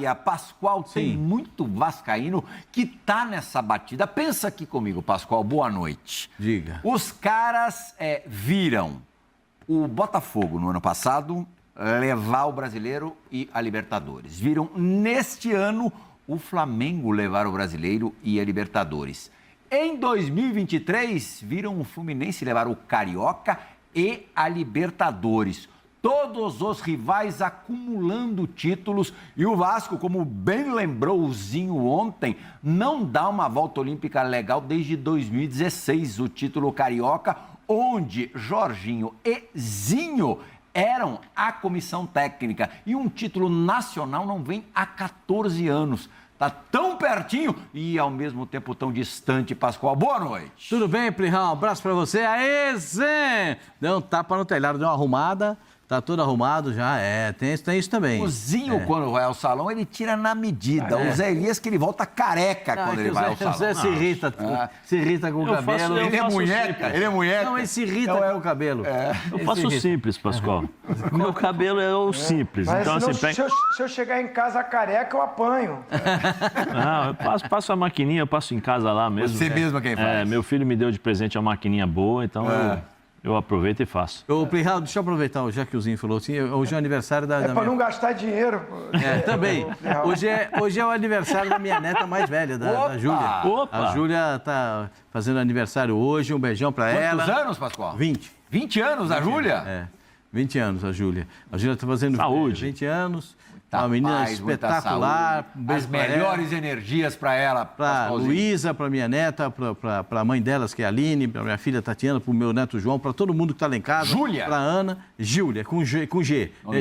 a Pascoal, tem muito vascaíno que tá nessa batida. Pensa aqui comigo, Pascoal, boa noite. Diga. Os caras viram o Botafogo no ano passado levar o Brasileiro e a Libertadores. Viram neste ano o Flamengo levar o Brasileiro e a Libertadores. Em 2023, viram o Fluminense levar o Carioca e a Libertadores. Todos os rivais acumulando títulos e o Vasco, como bem lembrou o Zinho ontem, não dá uma volta olímpica legal desde 2016, o título carioca, onde Jorginho e Zinho eram a comissão técnica e um título nacional não vem há 14 anos. Tá tão pertinho e ao mesmo tempo tão distante, Pascoal. Boa noite. Tudo bem, Plihão? Um abraço pra você. Aê, Zé! Deu um tapa no telhado, deu uma arrumada. Tá tudo arrumado já, tem isso também. O Zinho, quando vai ao salão, ele tira na medida. O Zé Elias, que ele volta careca quando ele vai ao salão. O Zé se irrita com o cabelo. Ele é munheca, ele é munheca. Não, ele se irrita com o cabelo. Eu faço simples, Pascoal. Meu cabelo é o simples. Mas então, senão, assim, se eu chegar em casa careca, eu apanho. Não, eu passo a maquininha, eu passo em casa lá mesmo. Você mesmo quem faz? Meu filho me deu de presente uma maquininha boa, então eu aproveito e faço. Ô, Plihal, deixa eu aproveitar, já que o Zinho falou assim, hoje é o aniversário da pra não gastar dinheiro. Também. Hoje é o aniversário da minha neta mais velha, da Júlia. Opa! A Júlia tá fazendo aniversário hoje, um beijão pra ela. Quantos anos, Pascoal? 20. 20 anos, a Júlia? 20 anos a Júlia. A Júlia tá fazendo Saúde. 20 anos. Tá, uma menina paz, espetacular. Um beijo as pra melhores energias para ela. Para Luísa, para minha neta, para a mãe delas, que é a Aline, para minha filha Tatiana, para o meu neto João, para todo mundo que está lá em casa. Júlia. Para Ana. Júlia, com G.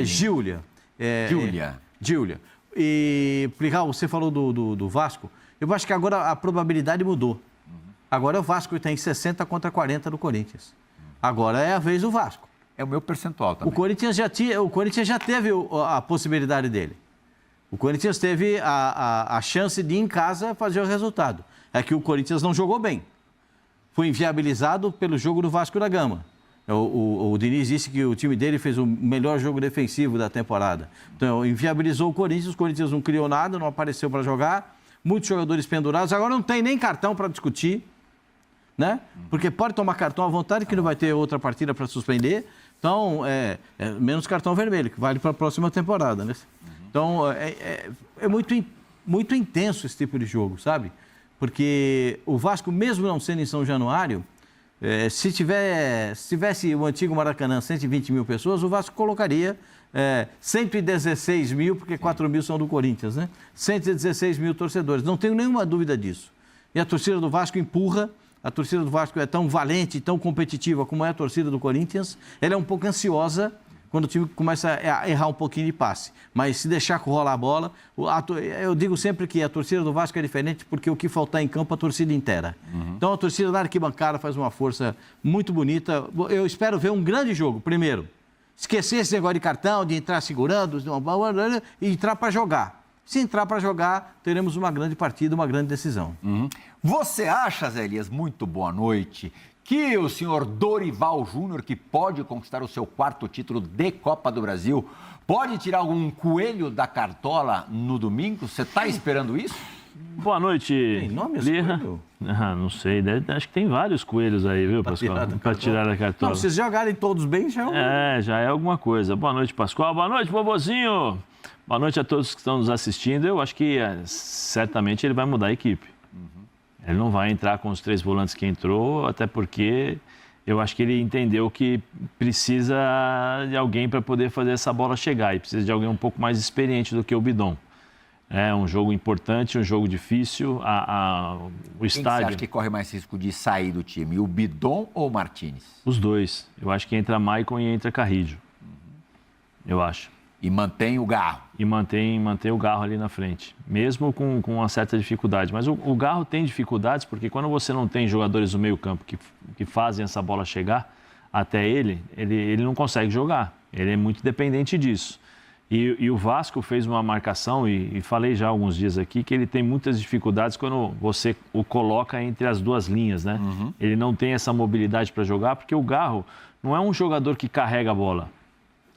Júlia. Júlia. E, Plihal, você falou do Vasco. Eu acho que agora a probabilidade mudou. Agora o Vasco tem 60 contra 40 do Corinthians. Agora é a vez do Vasco. É o meu percentual também. O Corinthians já teve a possibilidade dele. O Corinthians teve a chance de, em casa, fazer o resultado. É que o Corinthians não jogou bem. Foi inviabilizado pelo jogo do Vasco da Gama. O Diniz disse que o time dele fez o melhor jogo defensivo da temporada. Então, inviabilizou o Corinthians não criou nada, não apareceu para jogar. Muitos jogadores pendurados. Agora não tem nem cartão para discutir, né? Porque pode tomar cartão à vontade, que não vai ter outra partida para suspender. Então, menos cartão vermelho, que vale para a próxima temporada, né? Então, é muito intenso esse tipo de jogo, sabe? Porque o Vasco, mesmo não sendo em São Januário, se tivesse o antigo Maracanã, 120 mil pessoas, o Vasco colocaria 116 mil, porque 4 mil são do Corinthians, né? 116 mil torcedores, não tenho nenhuma dúvida disso. E a torcida do Vasco empurra. A torcida do Vasco é tão valente, tão competitiva como é a torcida do Corinthians. Ela é um pouco ansiosa quando o time começa a errar um pouquinho de passe. Mas se deixar rolar a bola... Eu digo sempre que a torcida do Vasco é diferente porque o que faltar em campo é a torcida inteira. Então a torcida da arquibancada faz uma força muito bonita. Eu espero ver um grande jogo, primeiro. Esquecer esse negócio de cartão, de entrar segurando, e entrar para jogar. Se entrar para jogar, teremos uma grande partida, uma grande decisão. Você acha, Zé Elias, muito boa noite, que o senhor Dorival Júnior, que pode conquistar o seu 4º título de Copa do Brasil, pode tirar algum coelho da cartola no domingo? Você está esperando isso? Boa noite, Tem nome Lira. Não sei, acho que tem vários coelhos aí, viu, Pascoal? Para tirar da cartola. Não, se jogarem todos bem, já é alguma coisa. Boa noite, Pascoal. Boa noite, vovozinho. Boa noite a todos que estão nos assistindo. Eu acho que certamente ele vai mudar a equipe. Ele não vai entrar com os 3 volantes que entrou, até porque eu acho que ele entendeu que precisa de alguém para poder fazer essa bola chegar e precisa de alguém um pouco mais experiente do que o Bidon. É um jogo importante, um jogo difícil. O estádio... Quem você acha que corre mais risco de sair do time, o Bidon ou o Martínez? Os dois. Eu acho que entra Maicon e entra Carrillo. Eu acho. E mantém o Garro. E mantém o Garro ali na frente, mesmo com uma certa dificuldade. Mas o Garro tem dificuldades porque quando você não tem jogadores do meio campo que fazem essa bola chegar até ele não consegue jogar. Ele é muito dependente disso. E o Vasco fez uma marcação, e falei já há alguns dias aqui, que ele tem muitas dificuldades quando você o coloca entre as duas linhas, né? Ele não tem essa mobilidade para jogar, porque o Garro não é um jogador que carrega a bola.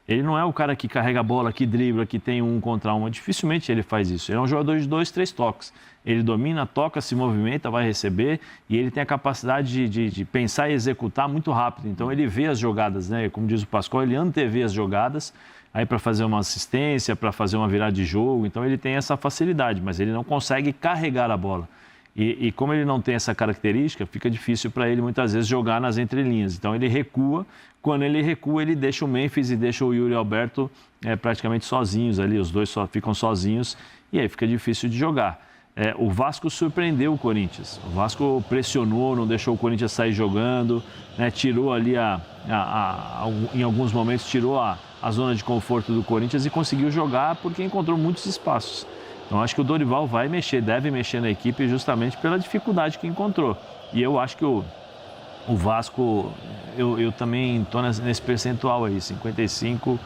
Ele não é o cara que carrega a bola, que dribla, que tem um contra um. Dificilmente ele faz isso. Ele é um jogador de 2, 3 toques. Ele domina, toca, se movimenta, vai receber e ele tem a capacidade de pensar e executar muito rápido. Então ele vê as jogadas, né? Como diz o Pascoal, ele antevê as jogadas aí para fazer uma assistência, para fazer uma virada de jogo. Então ele tem essa facilidade, mas ele não consegue carregar a bola. E como ele não tem essa característica, fica difícil para ele muitas vezes jogar nas entrelinhas. Então ele recua. Quando ele recua, ele deixa o Memphis e deixa o Yuri Alberto praticamente sozinhos ali. Os dois só ficam sozinhos e aí fica difícil de jogar. O Vasco surpreendeu o Corinthians. O Vasco pressionou, não deixou o Corinthians sair jogando, né? Tirou ali, em alguns momentos, tirou a zona de conforto do Corinthians e conseguiu jogar porque encontrou muitos espaços. Então, acho que o Dorival vai mexer, deve mexer na equipe justamente pela dificuldade que encontrou. E eu acho que o Vasco, eu também estou nesse percentual aí, 55,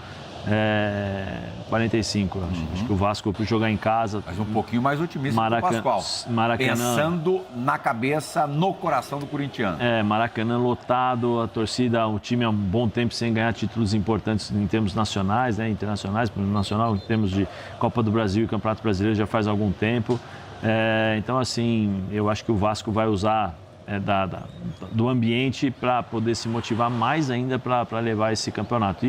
45, eu acho. Acho que o Vasco, por jogar em casa... Mas um pouquinho mais otimista que o Pascoal. Maracanã, pensando na cabeça, no coração do corintiano. Maracanã lotado, a torcida, o time há um bom tempo sem ganhar títulos importantes em termos nacionais, né, internacionais, nacional, em termos de Copa do Brasil e Campeonato Brasileiro já faz algum tempo. Então, assim, eu acho que o Vasco vai usar do ambiente para poder se motivar mais ainda para levar esse campeonato.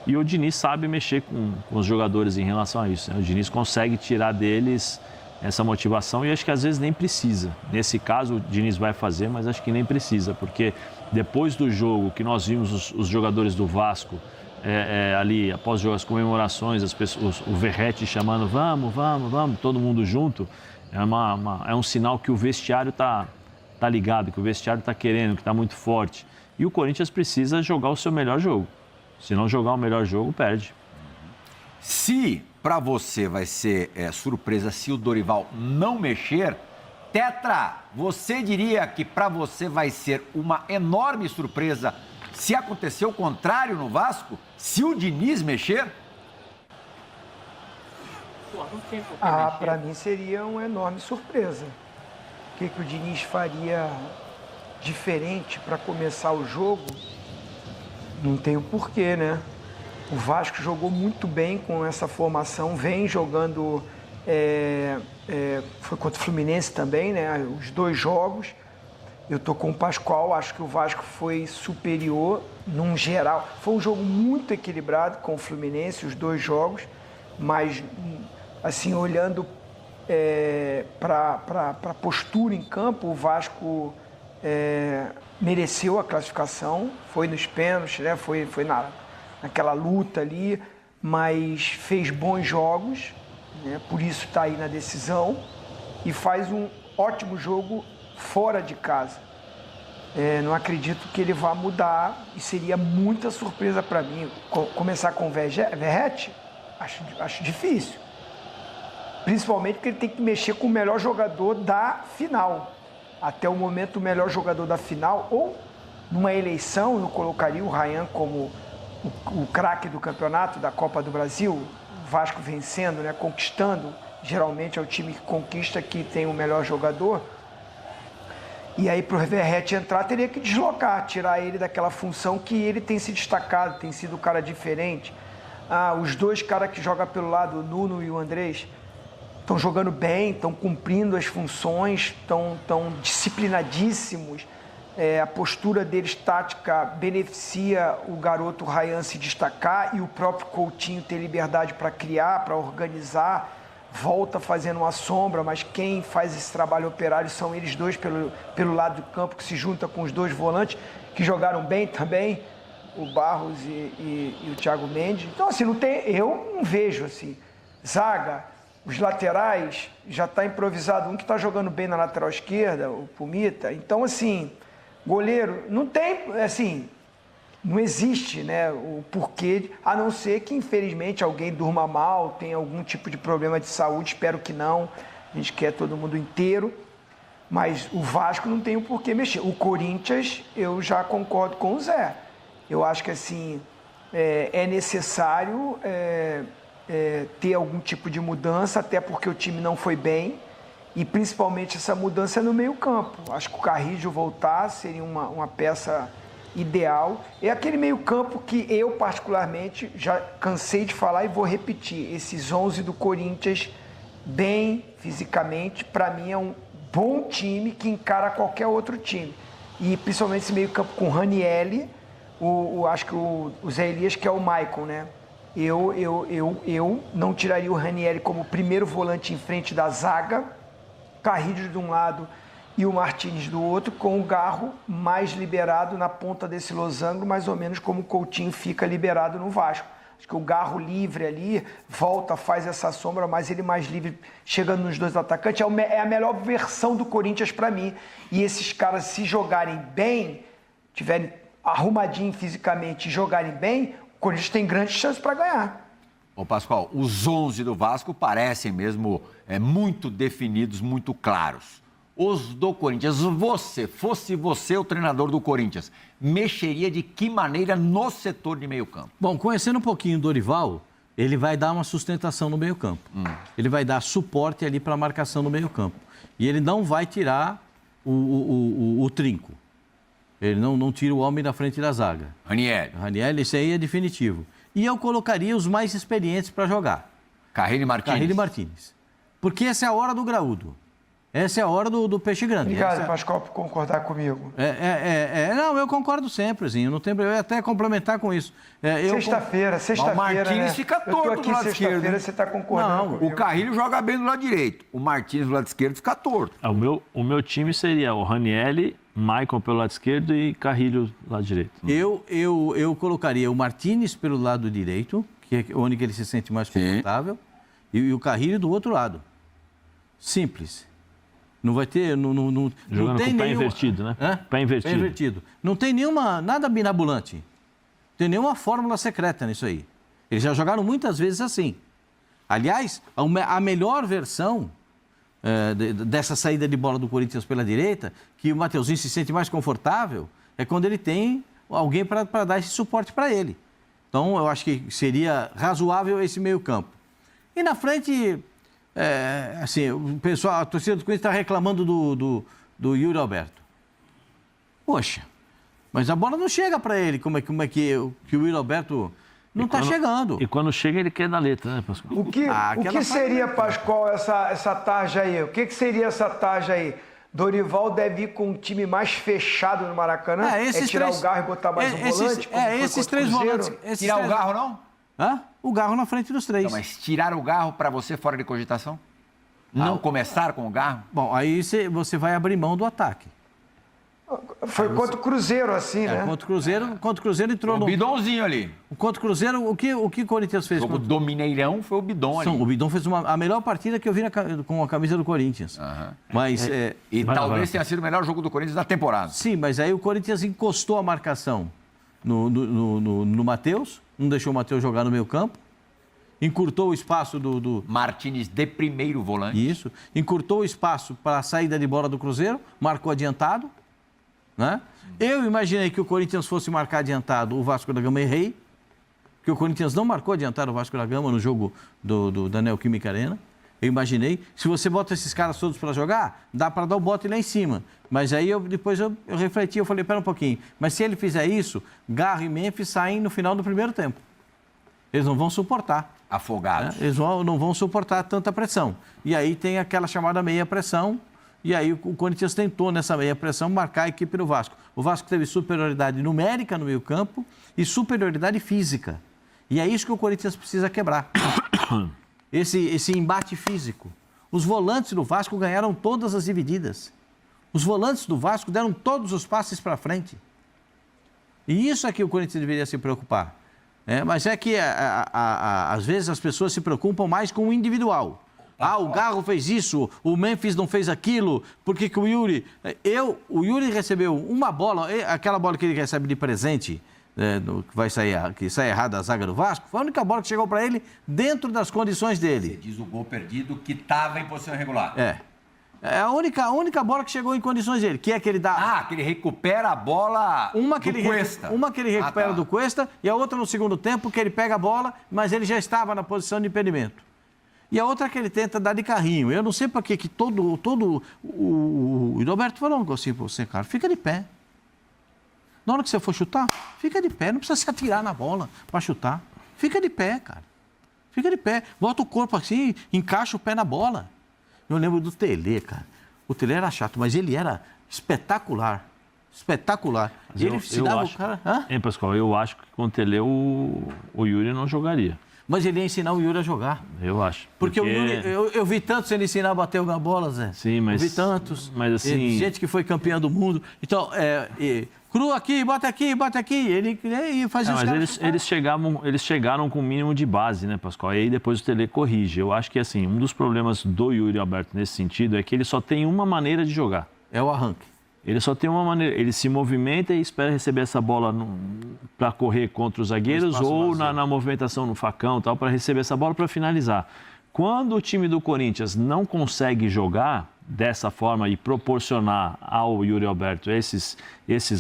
E o Diniz sabe mexer com os jogadores em relação a isso, né? O Diniz consegue tirar deles essa motivação e acho que às vezes nem precisa. Nesse caso, o Diniz vai fazer, mas acho que nem precisa, porque depois do jogo que nós vimos os jogadores do Vasco ali, após as comemorações, as pessoas, o Verratti chamando, vamos, todo mundo junto, é um sinal que o vestiário está ligado, que o vestiário está querendo, que está muito forte. E o Corinthians precisa jogar o seu melhor jogo. Se não jogar o melhor jogo, perde. Se para você vai ser surpresa se o Dorival não mexer, Tetra, você diria que para você vai ser uma enorme surpresa se acontecer o contrário no Vasco? Se o Diniz mexer? Para mim seria uma enorme surpresa. O que o Diniz faria diferente para começar o jogo? Não tem o porquê, né? O Vasco jogou muito bem com essa formação, vem jogando, foi contra o Fluminense também, né? Os 2 jogos. Eu tô com o Pascoal, acho que o Vasco foi superior, num geral. Foi um jogo muito equilibrado com o Fluminense, os 2 jogos, mas, assim, olhando para a postura em campo, o Vasco... mereceu a classificação, foi nos pênaltis, né? foi naquela luta ali, mas fez bons jogos, né? Por isso está aí na decisão e faz um ótimo jogo fora de casa. Não acredito que ele vá mudar e seria muita surpresa para mim. Começar com o Verratti, acho difícil, principalmente porque ele tem que mexer com o melhor jogador da final. Até o momento, o melhor jogador da final, ou numa eleição, eu colocaria o Ryan como o craque do campeonato, da Copa do Brasil, o Vasco vencendo, né, conquistando, geralmente é o time que conquista, que tem o melhor jogador. E aí, para o Verratti entrar, teria que deslocar, tirar ele daquela função que ele tem se destacado, tem sido um cara diferente. Os 2 caras que jogam pelo lado, o Nuno e o Andrés, estão jogando bem, estão cumprindo as funções, estão disciplinadíssimos. A postura deles tática beneficia o garoto Ryan se destacar e o próprio Coutinho ter liberdade para criar, para organizar, volta fazendo uma sombra, mas quem faz esse trabalho operário são eles 2 pelo lado do campo, que se junta com os 2 volantes, que jogaram bem também, o Barros e o Thiago Mendes. Então, assim, eu não vejo, assim, zaga... Os laterais, já está improvisado, um que está jogando bem na lateral esquerda, o Pumita. Então, assim, goleiro, não tem, assim, não existe, né, o porquê, a não ser que, infelizmente, alguém durma mal, tenha algum tipo de problema de saúde, espero que não, a gente quer todo mundo inteiro, mas o Vasco não tem o porquê mexer. O Corinthians, eu já concordo com o Zé. Eu acho que, assim, é necessário... ter algum tipo de mudança, até porque o time não foi bem, e principalmente essa mudança no meio campo. Acho que o Carrillo voltar seria uma peça ideal. É aquele meio-campo que eu, particularmente, já cansei de falar e vou repetir. Esses 11 do Corinthians, bem fisicamente, para mim é um bom time que encara qualquer outro time. E principalmente esse meio-campo com o Ranieri, acho que o Zé Elias, que é o Maicon, né? Eu não tiraria o Ranieri como primeiro volante em frente da zaga, Carrilho de um lado e o Martínez do outro, com o Garro mais liberado na ponta desse losango, mais ou menos como o Coutinho fica liberado no Vasco. Acho que o Garro livre ali, volta, faz essa sombra, mas ele mais livre, chegando nos dois atacantes, é a melhor versão do Corinthians para mim. E esses caras, se jogarem bem, tiverem arrumadinho fisicamente e jogarem bem, o Corinthians tem grandes chances para ganhar. Ô Pascoal, os 11 do Vasco parecem mesmo muito definidos, muito claros. Os do Corinthians, fosse você o treinador do Corinthians, mexeria de que maneira no setor de meio campo? Bom, conhecendo um pouquinho o Dorival, ele vai dar uma sustentação no meio campo. Ele vai dar suporte ali para a marcação no meio campo. E ele não vai tirar o trinco. Ele não tira o homem da frente da zaga. Ranieri, esse aí é definitivo. E eu colocaria os mais experientes para jogar. Carrilho e Martínez. Porque essa é a hora do graúdo. Essa é a hora do peixe grande. Obrigado, Pascoal, por concordar comigo. Não, eu concordo sempre, assim, eu não tenho, eu ia até complementar com isso. Sexta-feira, o Martínez fica torto do lado esquerdo. Você está concordando comigo. O Carrilho joga bem do lado direito, o Martínez do lado esquerdo fica torto. O meu time seria o Ranieri, Maicon pelo lado esquerdo e Carrilho do lado direito. Eu colocaria o Martínez pelo lado direito, que é onde ele se sente mais confortável, e o Carrilho do outro lado. Simples. Não vai ter... Jogando não tem com o pé invertido, né? Pé invertido. Não tem nada binabulante. Não tem nenhuma fórmula secreta nisso aí. Eles já jogaram muitas vezes assim. Aliás, a melhor versão dessa saída de bola do Corinthians pela direita, que o Mateuzinho se sente mais confortável, é quando ele tem alguém para dar esse suporte para ele. Então, eu acho que seria razoável esse meio campo. E na frente... o pessoal, a torcida do Corinthians está reclamando do Yuri Alberto. Poxa, mas a bola não chega para ele. Como é que o Yuri Alberto não está chegando? E quando chega, ele quer dar letra, né, Pascoal? O que seria, Pascoal, essa tarja aí? O que seria essa tarja aí? Dorival deve ir com um time mais fechado no Maracanã? Tirar o Garro e botar mais um volante? Esses três volantes. Tirar o Garro, não? O Garro na frente dos três. Não, mas tirar o Garro para você fora de cogitação? Não começar com o Garro? Bom, aí você vai abrir mão do ataque. Foi contra o Cruzeiro, assim, né? Contra o Cruzeiro entrou no... O bidonzinho ali. Contra o Cruzeiro, o que o Corinthians fez? O do Mineirão foi o bidon ali. O bidon fez a melhor partida que eu vi com a camisa do Corinthians. Mas... talvez tenha sido o melhor jogo do Corinthians da temporada. Sim, mas aí o Corinthians encostou a marcação no Matheus, não deixou o Matheus jogar no meio campo, encurtou o espaço do... Martínez de primeiro volante. Isso, encurtou o espaço para a saída de bola do Cruzeiro, marcou adiantado, né? Eu imaginei que o Corinthians fosse marcar adiantado o Vasco da Gama, errei, que o Corinthians não marcou adiantado o Vasco da Gama no jogo da Neoquímica Arena. Eu imaginei, se você bota esses caras todos para jogar, dá para dar o bote lá em cima. Mas aí depois eu refleti, eu falei, pera um pouquinho, mas se ele fizer isso, Garro e Memphis saem no final do primeiro tempo. Eles não vão suportar. Afogados. Eles não vão suportar tanta pressão. E aí tem aquela chamada meia pressão, e aí o Corinthians tentou nessa meia pressão marcar a equipe do Vasco. O Vasco teve superioridade numérica no meio campo e superioridade física. E é isso que o Corinthians precisa quebrar. Esse embate físico. Os volantes do Vasco ganharam todas as divididas. Os volantes do Vasco deram todos os passes para frente. E isso é que o Corinthians deveria se preocupar. Mas é que, às vezes, as pessoas se preocupam mais com o individual. O Garro fez isso, o Memphis não fez aquilo, por que o Yuri... O Yuri recebeu uma bola, aquela bola que ele recebe de presente... que sai errada a zaga do Vasco, foi a única bola que chegou para ele dentro das condições dele. Você diz o gol perdido que estava em posição irregular. É a única bola que chegou em condições dele, que é que ele dá... que ele recupera a bola do Cuesta. Uma que ele recupera do Cuesta e a outra no segundo tempo que ele pega a bola, mas ele já estava na posição de impedimento. E a outra que ele tenta dar de carrinho. Eu não sei para que o Roberto falou assim para você, cara, fica de pé. Na hora que você for chutar, fica de pé. Não precisa se atirar na bola para chutar. Fica de pé, cara. Fica de pé. Bota o corpo assim, encaixa o pé na bola. Eu lembro do Tele, cara. O Tele era chato, mas ele era espetacular. Espetacular. Mas Ele se dava acho, o cara... Hã? Hein, Pascoal, eu acho que com o Tele o Yuri não jogaria. Mas ele ia ensinar o Yuri a jogar. Eu acho. Porque o Yuri, eu vi tantos ele ensinar a bater na bola, Zé. Sim, mas... Eu vi tantos. Mas assim... Gente que foi campeã do mundo. Então, cru aqui, bate aqui, bate aqui. Ele fazia os caras... Mas eles chegaram com o mínimo de base, né, Pascoal? E aí depois o Tele corrige. Eu acho que, assim, um dos problemas do Yuri Alberto nesse sentido é que ele só tem uma maneira de jogar. É o arranque. Ele só tem uma maneira, ele se movimenta e espera receber essa bola para correr contra os zagueiros ou na movimentação no facão, tal, para receber essa bola para finalizar. Quando o time do Corinthians não consegue jogar dessa forma e proporcionar ao Yuri Alberto esses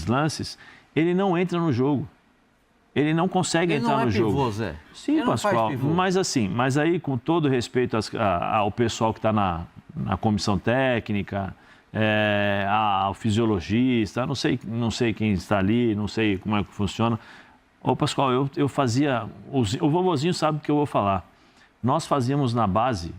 lances, ele não entra no jogo. Ele não consegue entrar no jogo. Pivô, Zé. Sim, ele Pascoal, mas aí com todo respeito ao pessoal que está na comissão técnica, ao fisiologista, não sei quem está ali, não sei como é que funciona. Ô Pascoal, eu fazia, o vovozinho sabe o que eu vou falar. Nós fazíamos na base,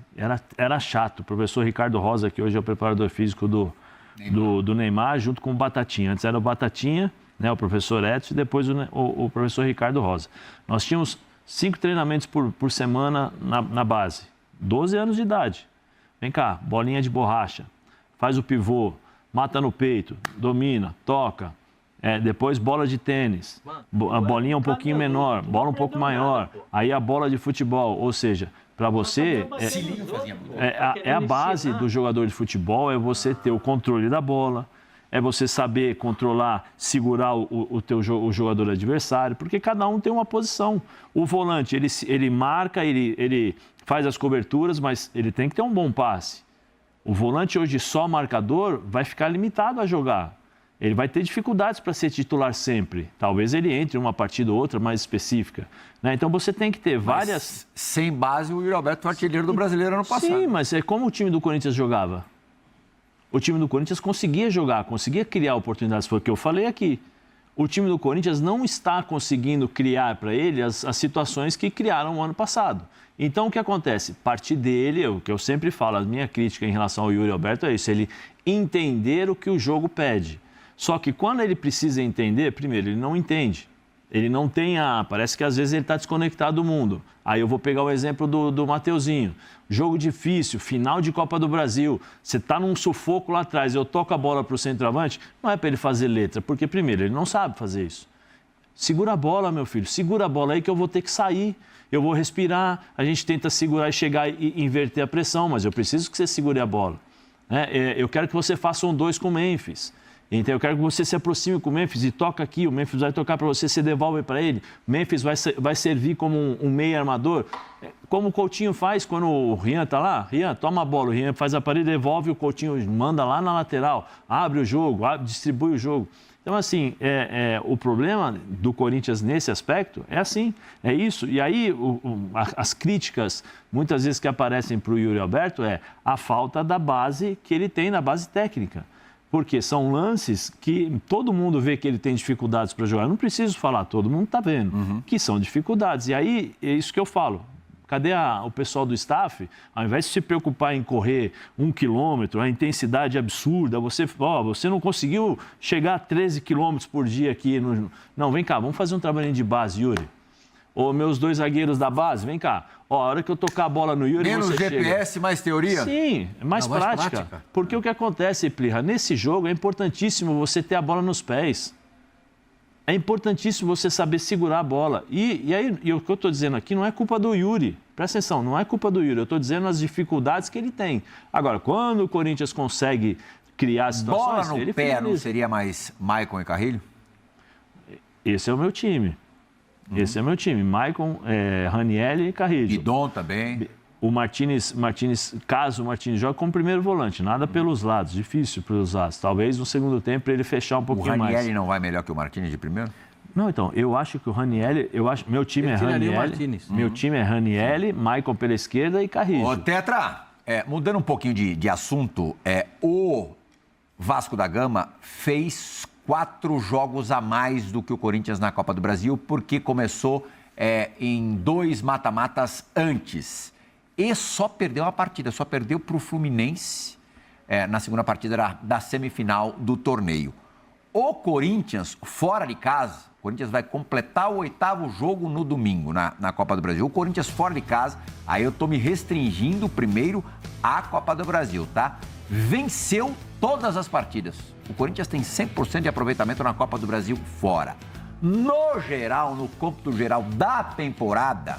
era chato. O professor Ricardo Rosa, que hoje é o preparador físico do Neymar, junto com o Batatinha. Antes era o Batatinha, né, o professor Edson, e depois o professor Ricardo Rosa. Nós tínhamos 5 treinamentos por semana na base, 12 anos de idade. Vem cá, bolinha de borracha. Faz o pivô, mata no peito, domina, toca. Depois bola de tênis, a bolinha um pouquinho menor, bola um pouco maior. Aí a bola de futebol, ou seja, para você, a base do jogador de futebol é você ter o controle da bola, é você saber controlar, segurar o jogador adversário, porque cada um tem uma posição. O volante, ele marca, ele faz as coberturas, mas ele tem que ter um bom passe. O volante hoje só marcador vai ficar limitado a jogar. Ele vai ter dificuldades para ser titular sempre. Talvez ele entre uma partida ou outra mais específica, né? Então você tem que ter várias... Sem base, o Yuri Alberto foi artilheiro do Brasileiro ano passado. Sim, mas é como o time do Corinthians jogava. O time do Corinthians conseguia jogar, conseguia criar oportunidades. Foi o que eu falei aqui. O time do Corinthians não está conseguindo criar para ele as situações que criaram no ano passado. Então, o que acontece? Partir dele, o que eu sempre falo, a minha crítica em relação ao Yuri Alberto é isso, ele entender o que o jogo pede. Só que quando ele precisa entender, primeiro, ele não entende. Ele não tem parece que às vezes ele está desconectado do mundo. Aí eu vou pegar o exemplo do Mateuzinho. Jogo difícil, final de Copa do Brasil. Você está num sufoco lá atrás, eu toco a bola para o centroavante, não é para ele fazer letra, porque primeiro, ele não sabe fazer isso. Segura a bola, meu filho, segura a bola aí que eu vou ter que sair. Eu vou respirar, a gente tenta segurar e chegar e inverter a pressão, mas eu preciso que você segure a bola. Eu quero que você faça um 2 com o Memphis. Então, eu quero que você se aproxime com o Memphis e toca aqui. O Memphis vai tocar para você, você devolve para ele. O Memphis vai servir como um meio armador. Como o Coutinho faz quando o Rian está lá. Rian, toma a bola. O Rian faz a parede, devolve o Coutinho, manda lá na lateral. Abre o jogo, distribui o jogo. Então, assim, o problema do Corinthians nesse aspecto é assim, é isso. E aí, as críticas, muitas vezes que aparecem para o Yuri Alberto, é a falta da base que ele tem na base técnica. Porque são lances que todo mundo vê que ele tem dificuldades para jogar. Eu não preciso falar, todo mundo está vendo que são dificuldades. E aí, é isso que eu falo. Cadê o pessoal do staff? Ao invés de se preocupar em correr 1 quilômetro, a intensidade absurda, você não conseguiu chegar a 13 quilômetros por dia aqui. Não, vem cá, vamos fazer um trabalhinho de base, Yuri. Ô, meus 2 zagueiros da base, vem cá. A hora que eu tocar a bola no Yuri, menos você GPS, chega. mais teoria? Sim, mais prática. Porque o que acontece, Plirra, nesse jogo é importantíssimo você ter a bola nos pés. É importantíssimo você saber segurar a bola. E o que eu estou dizendo aqui não é culpa do Yuri. Presta atenção, não é culpa do Yuri. Eu estou dizendo as dificuldades que ele tem. Agora, quando o Corinthians consegue criar situações... Bola no pé não seria mais Maicon e Carrilho? Esse é o meu time. Esse é o meu time. Maicon, Ranieri e Carrillo. Bidon também. O Martínez, caso o Martínez jogue como primeiro volante, nada pelos lados, difícil pelos lados. Talvez no segundo tempo para ele fechar um pouquinho mais. O Ranieri não vai melhor que o Martínez de primeiro? Não, então, eu acho que o Ranieri, meu time é Ranieri. Meu time é Ranieri, Maicon pela esquerda e Carrillo. Ô, Tetra, mudando um pouquinho de assunto, o Vasco da Gama fez 4 jogos a mais do que o Corinthians na Copa do Brasil, porque começou em 2 mata-matas antes. E só perdeu a partida, só perdeu para o Fluminense na segunda partida da semifinal do torneio. O Corinthians, fora de casa, o Corinthians vai completar o 8º jogo no domingo na Copa do Brasil. O Corinthians fora de casa, aí eu estou me restringindo primeiro à Copa do Brasil, tá? Venceu todas as partidas. O Corinthians tem 100% de aproveitamento na Copa do Brasil fora. No geral, no cômputo geral da temporada,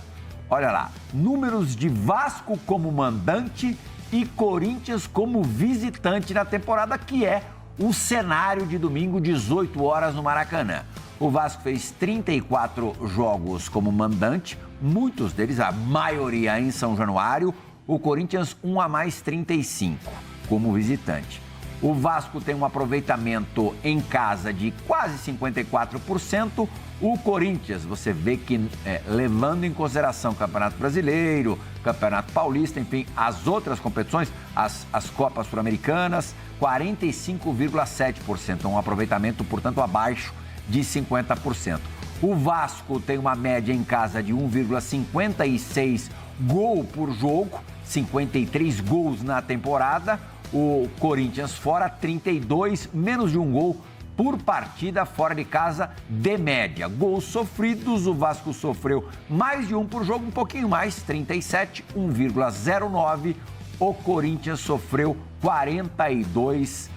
olha lá, números de Vasco como mandante e Corinthians como visitante na temporada, que é o cenário de domingo, 18 horas no Maracanã. O Vasco fez 34 jogos como mandante, muitos deles, a maioria em São Januário. O Corinthians, 1 a mais, 35 como visitante. O Vasco tem um aproveitamento em casa de quase 54%. O Corinthians, você vê que levando em consideração o Campeonato Brasileiro, Campeonato Paulista, enfim, as outras competições, as Copas Sul-Americanas, 45,7%. Um aproveitamento, portanto, abaixo de 50%. O Vasco tem uma média em casa de 1,56 gol por jogo, 53 gols na temporada. O Corinthians fora, 32, menos de 1 gol por partida fora de casa de média. Gols sofridos, o Vasco sofreu mais de 1 por jogo, um pouquinho mais, 37, 1,09. O Corinthians sofreu 42,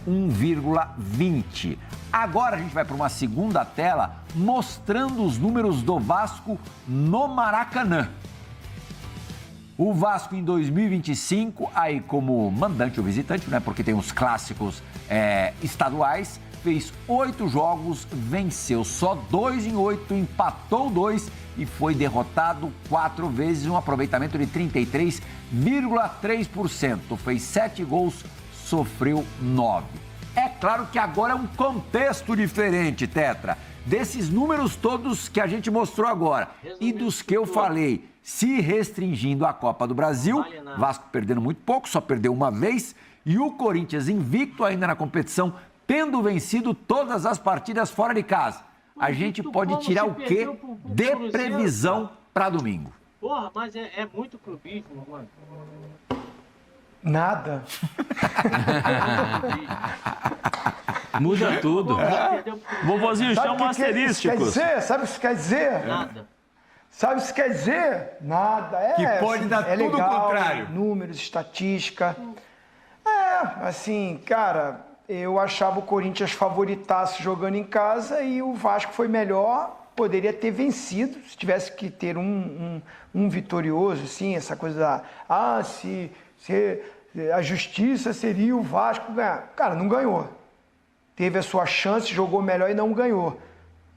1,20. Agora a gente vai para uma segunda tela mostrando os números do Vasco no Maracanã. O Vasco em 2025, aí como mandante ou visitante, né, porque tem os clássicos estaduais, fez 8 jogos, venceu só 2 em 8, empatou 2 e foi derrotado 4 vezes, um aproveitamento de 33,3%. Fez 7 gols, sofreu 9. É claro que agora é um contexto diferente, Tetra, desses números todos que a gente mostrou agora e dos que eu falei, se restringindo à Copa do Brasil, Vasco perdendo muito pouco, só perdeu uma vez, e o Corinthians invicto ainda na competição, tendo vencido todas as partidas fora de casa. A gente pode tirar o quê de previsão para domingo? Porra, mas é muito clubismo, mano. Nada. Muda tudo. Vovozinho, chama asterísticos. Sabe o que isso quer dizer? Nada. Sabe o que isso quer dizer? Nada. Que pode dar tudo o legal, contrário. Números, estatística. Assim, cara, eu achava o Corinthians favoritaço jogando em casa e o Vasco foi melhor, poderia ter vencido, se tivesse que ter um vitorioso, assim, essa coisa da... se a justiça seria o Vasco ganhar. Cara, não ganhou. Teve a sua chance, jogou melhor e não ganhou.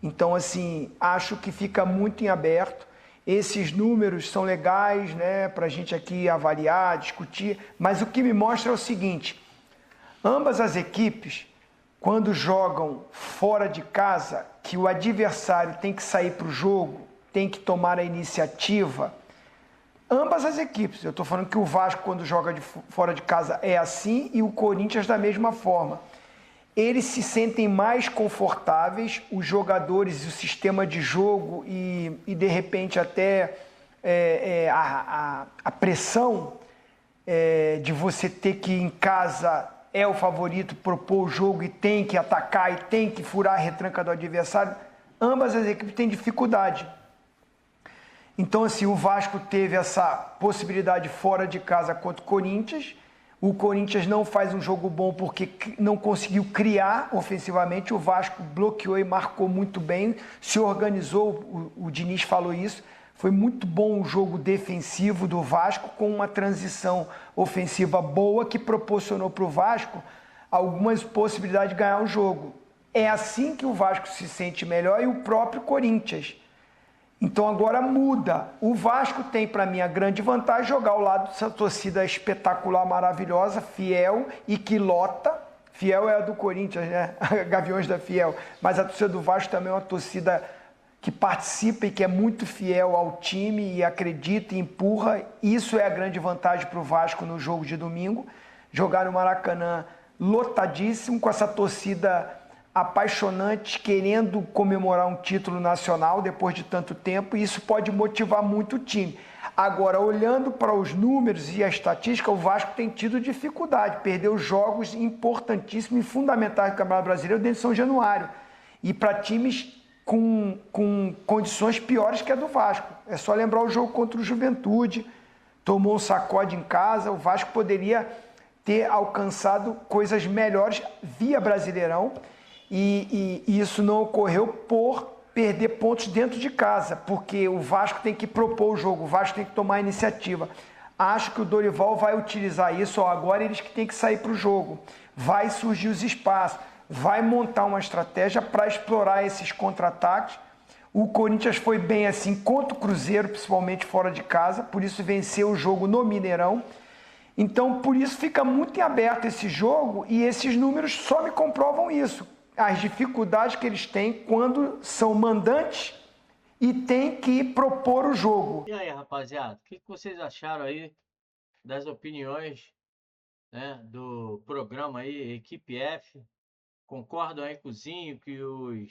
Então, assim, acho que fica muito em aberto. Esses números são legais, né, para a gente aqui avaliar, discutir, mas o que me mostra é o seguinte: ambas as equipes, quando jogam fora de casa, que o adversário tem que sair para o jogo, tem que tomar a iniciativa, ambas as equipes, eu estou falando que o Vasco, quando joga fora de casa, é assim, e o Corinthians da mesma forma. Eles se sentem mais confortáveis, os jogadores, o sistema de jogo e de repente até a pressão de você ter que em casa é o favorito, propor o jogo e tem que atacar e tem que furar a retranca do adversário. Ambas as equipes têm dificuldade. Então, assim, o Vasco teve essa possibilidade fora de casa contra o Corinthians. O Corinthians não faz um jogo bom porque não conseguiu criar ofensivamente. O Vasco bloqueou e marcou muito bem, se organizou, o Diniz falou isso. Foi muito bom o jogo defensivo do Vasco, com uma transição ofensiva boa que proporcionou para o Vasco algumas possibilidades de ganhar o jogo. É assim que o Vasco se sente melhor e o próprio Corinthians. Então agora muda. O Vasco tem, para mim, a grande vantagem jogar ao lado dessa torcida espetacular, maravilhosa, fiel e que lota. Fiel é a do Corinthians, né? Gaviões da Fiel. Mas a torcida do Vasco também é uma torcida que participa e que é muito fiel ao time e acredita e empurra. Isso é a grande vantagem para o Vasco no jogo de domingo. Jogar no Maracanã lotadíssimo, com essa torcida apaixonantes, querendo comemorar um título nacional depois de tanto tempo, e isso pode motivar muito o time. Agora, olhando para os números e a estatística, o Vasco tem tido dificuldade, perdeu jogos importantíssimos e fundamentais do Campeonato Brasileiro dentro de São Januário, e para times com condições piores que a do Vasco. É só lembrar o jogo contra o Juventude, tomou um sacode em casa, o Vasco poderia ter alcançado coisas melhores via Brasileirão, e isso não ocorreu por perder pontos dentro de casa, porque o Vasco tem que propor o jogo, o Vasco tem que tomar a iniciativa. Acho que o Dorival vai utilizar isso, agora eles que têm que sair para o jogo. Vai surgir os espaços, vai montar uma estratégia para explorar esses contra-ataques. O Corinthians foi bem assim contra o Cruzeiro, principalmente fora de casa, por isso venceu o jogo no Mineirão. Então, por isso fica muito em aberto esse jogo, e esses números só me comprovam isso. As dificuldades que eles têm quando são mandantes e têm que propor o jogo. E aí, rapaziada, o que vocês acharam aí das opiniões, né, do programa aí, Equipe F? Concordam aí com o Zinho que os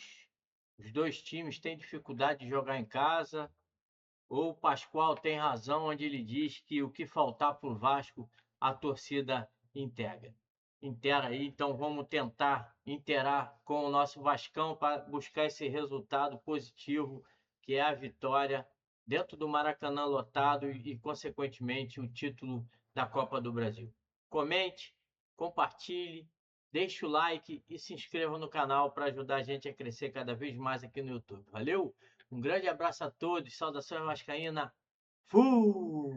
dois times têm dificuldade de jogar em casa? Ou o Pascoal tem razão onde ele diz que o que faltar para o Vasco, a torcida integra aí? Então vamos tentar inteirar com o nosso Vascão para buscar esse resultado positivo, que é a vitória dentro do Maracanã lotado e, consequentemente, o título da Copa do Brasil. Comente, compartilhe, deixe o like e se inscreva no canal para ajudar a gente a crescer cada vez mais aqui no YouTube. Valeu? Um grande abraço a todos, saudações vascaína. Fui!